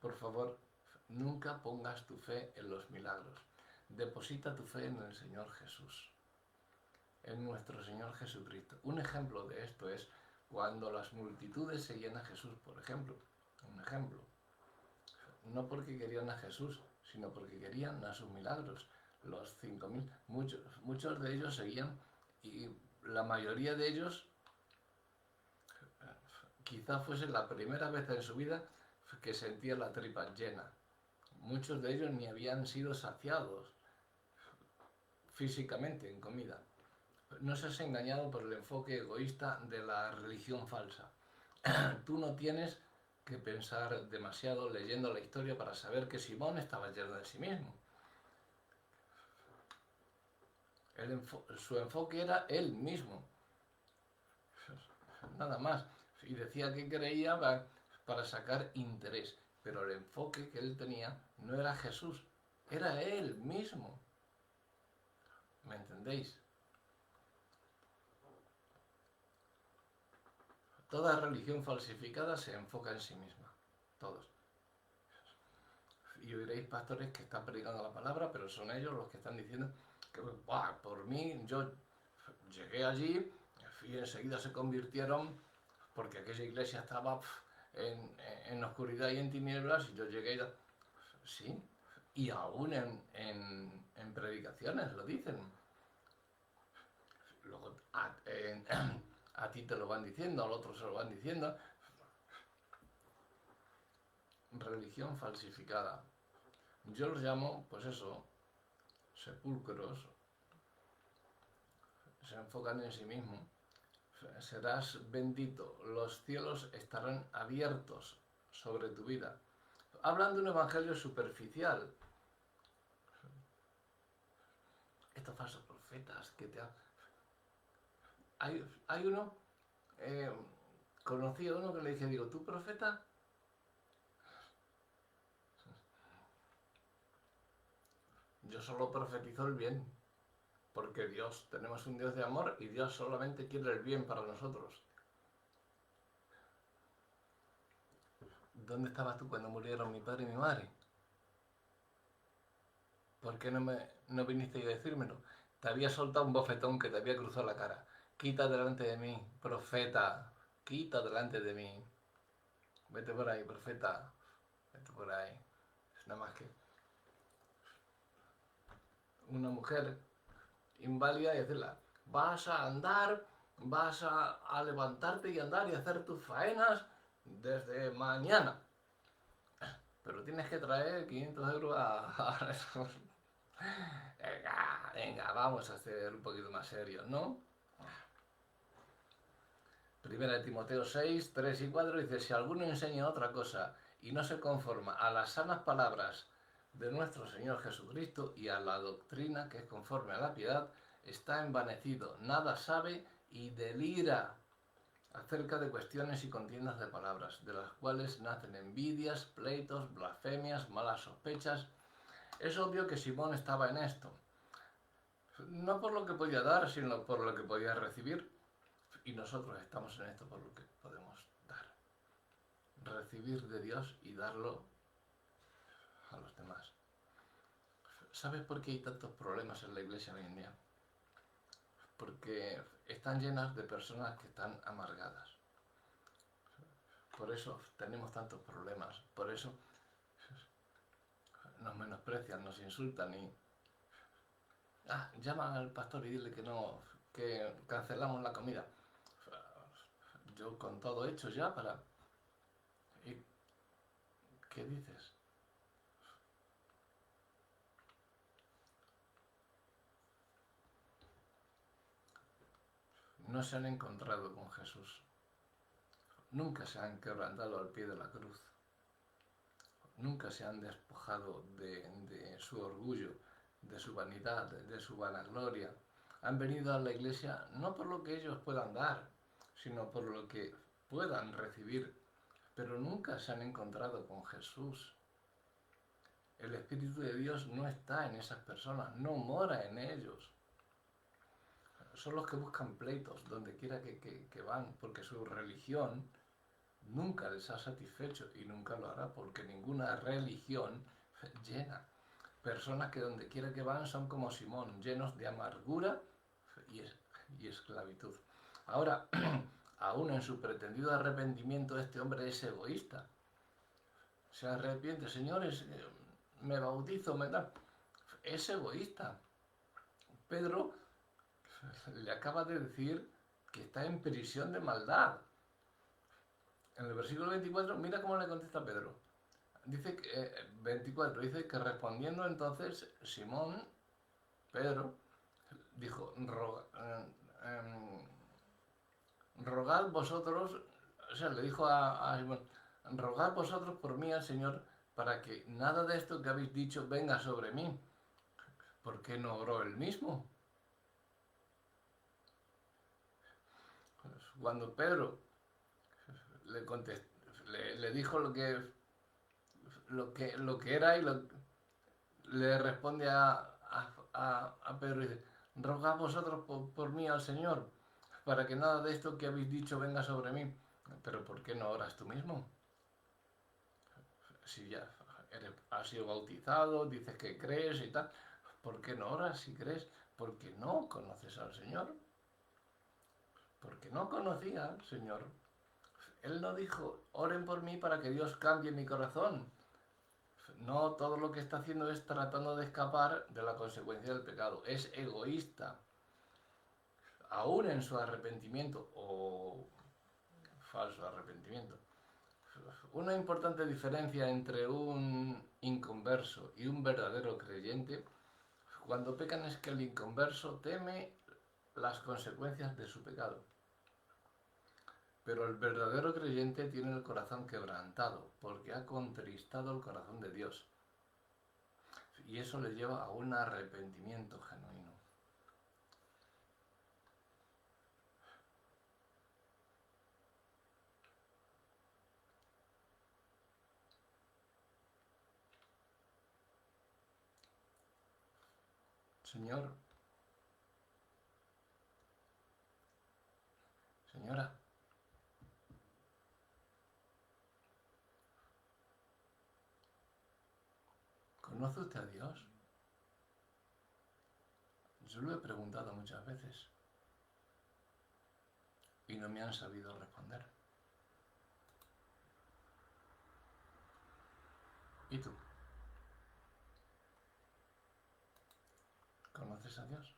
Por favor, nunca pongas tu fe en los milagros. Deposita tu fe en el Señor Jesús, en nuestro Señor Jesucristo. Un ejemplo de esto es cuando las multitudes seguían a Jesús, por ejemplo. Un ejemplo. No porque querían a Jesús, sino porque querían a sus milagros. Los 5.000, muchos de ellos seguían y la mayoría de ellos quizá fuese la primera vez en su vida que sentía la tripa llena. Muchos de ellos ni habían sido saciados físicamente en comida. No seas engañado por el enfoque egoísta de la religión falsa. Tú no tienes que pensar demasiado leyendo la historia para saber que Simón estaba lleno de sí mismo. Su enfoque era él mismo. Nada más. Y decía que creía para sacar interés. Pero el enfoque que él tenía no era Jesús, era él mismo. ¿Me entendéis? Toda religión falsificada se enfoca en sí misma. Todos. Y oiréis pastores que están predicando la palabra, pero son ellos los que están diciendo que por mí yo llegué allí y enseguida se convirtieron porque aquella iglesia estaba en oscuridad y en tinieblas y yo llegué y... Sí, y aún en predicaciones lo dicen. Luego a ti te lo van diciendo, al otro se lo van diciendo. religión falsificada. Yo los llamo, pues eso, sepulcros. Se enfocan en sí mismos. Serás bendito, los cielos estarán abiertos sobre tu vida. Hablan de un evangelio superficial. Estos falsos profetas que te... Hay uno, conocí a uno que le dije, digo, ¿tú profeta? Yo solo profetizo el bien, porque Dios, tenemos un Dios de amor y Dios solamente quiere el bien para nosotros. ¿Dónde estabas tú cuando murieron mi padre y mi madre? ¿Por qué no viniste a decírmelo? Te había soltado un bofetón que te había cruzado la cara. Quita delante de mí, profeta, quita delante de mí. Vete por ahí, profeta, vete por ahí. Es nada más que una mujer inválida y decirla, vas a andar, vas a levantarte y andar y hacer tus faenas desde mañana. Pero tienes que traer 500 euros a venga, vamos a ser un poquito más serios, ¿no? Primera de Timoteo 6, 3 y 4 dice, si alguno enseña otra cosa y no se conforma a las sanas palabras de nuestro Señor Jesucristo y a la doctrina que es conforme a la piedad, está envanecido, nada sabe y delira acerca de cuestiones y contiendas de palabras, de las cuales nacen envidias, pleitos, blasfemias, malas sospechas. Es obvio que Simón estaba en esto, no por lo que podía dar, sino por lo que podía recibir. Y nosotros estamos en esto por lo que podemos dar. Recibir de Dios y darlo a los demás. ¿Sabes por qué hay tantos problemas en la iglesia hoy en día? Porque están llenas de personas que están amargadas. Por eso tenemos tantos problemas. Por eso nos menosprecian, nos insultan y... llama al pastor y dile que no, que cancelamos la comida. Yo con todo hecho ya para... ¿Y qué dices? No se han encontrado con Jesús. Nunca se han quebrantado al pie de la cruz. Nunca se han despojado de su orgullo, de su vanidad, de su vanagloria. Han venido a la iglesia no por lo que ellos puedan dar, sino por lo que puedan recibir, pero nunca se han encontrado con Jesús. El Espíritu de Dios no está en esas personas, no mora en ellos. Son los que buscan pleitos donde quiera que van, porque su religión nunca les ha satisfecho y nunca lo hará, porque ninguna religión llena. Personas que donde quiera que van son como Simón, llenos de amargura y esclavitud. Ahora, aún en su pretendido arrepentimiento, este hombre es egoísta. Se arrepiente, señores, me bautizo, me da. Es egoísta. Pedro le acaba de decir que está en prisión de maldad. En el versículo 24, mira cómo le contesta Pedro. Dice que, 24, dice que respondiendo entonces Simón, Pedro, dijo, rogad vosotros, o sea, le dijo a Simón, rogad vosotros por mí al Señor para que nada de esto que habéis dicho venga sobre mí. ¿Por qué no oró él mismo? Cuando Pedro le dijo lo que era y le responde a Pedro y dice, rogad vosotros por mí al Señor para que nada de esto que habéis dicho venga sobre mí. Pero ¿por qué no oras tú mismo? Si ya has sido bautizado, dices que crees y tal, ¿por qué no oras si crees? Porque no conoces al Señor. Porque no conocía al Señor. Él no dijo, oren por mí para que Dios cambie mi corazón. No, todo lo que está haciendo es tratando de escapar de la consecuencia del pecado. Es egoísta. Aún en su arrepentimiento o falso arrepentimiento. una importante diferencia entre un inconverso y un verdadero creyente, cuando pecan, es que el inconverso teme las consecuencias de su pecado. Pero el verdadero creyente tiene el corazón quebrantado, porque ha contristado el corazón de Dios. Y eso le lleva a un arrepentimiento genuino. Señor, señora, ¿conoce usted a Dios? Yo lo he preguntado muchas veces y no me han sabido responder. ¿Y tú? ¿Conoces a Dios?